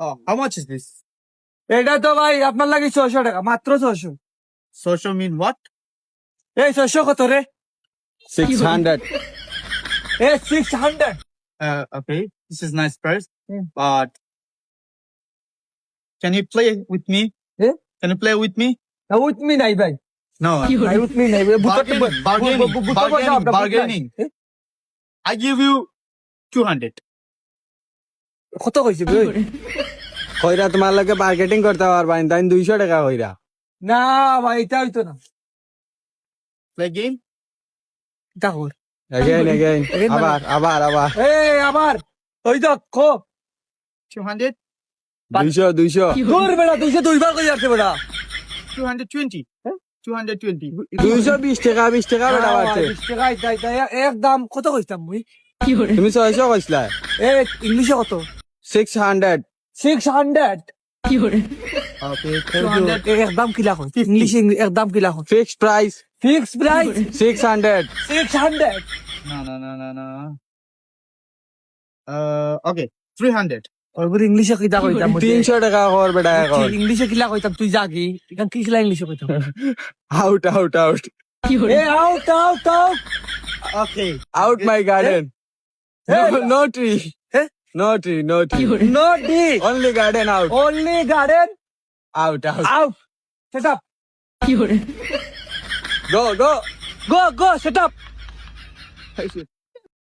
Oh, how much is this? এটা তো ভাই আপনার লাগে 600 টাকা, মাত্র 600। Social mean what? এই 600 কত রে? 600. এই 600। Okay, this is nice price, Hmm. but can you play with me? Eh? Can you play with me? না উইথ মি নাই ভাই, No. নাই উইথ মি নাই। Bargaining. I give you 200. কত কইছি ভাই? কইরা তোমার লগে মার্কেটিং করতে পারবা না, তাই 200 টাকা কইরা। না ভাই এটা হইতো না। Play game? দেখো Again. আবার। এই আবার ওই দেখো 200? 200. দূর বেড়া 200 দুইবার কই যাচ্ছে বেড়া। 220. 220. 220 টাকা বেটা বাড়ছে। 20 টাকা একদম কত কইতাম মুই? তুমি 600 কইছলা। এ ইংলিশে কত? 600. 600। Okay, 200. একদম কিলা কই? ইংলিশে একদম কিলা কই? Fixed price. Fix price 600. 600। No. Okay, 300. ওইগুলো ইংলিশে কিলা কইতাম মুই? 300 টাকা কর বেটা এখন। ইংলিশে কিলা কইতাম তুই জাগি, এখন কি কিলা ইংলিশে কইতাম? Out. A out. Okay. Out my garden. Hey. No tree. Eh? No tree. No D, Only garden out. only garden Out. out. Set up. Go. Go set up.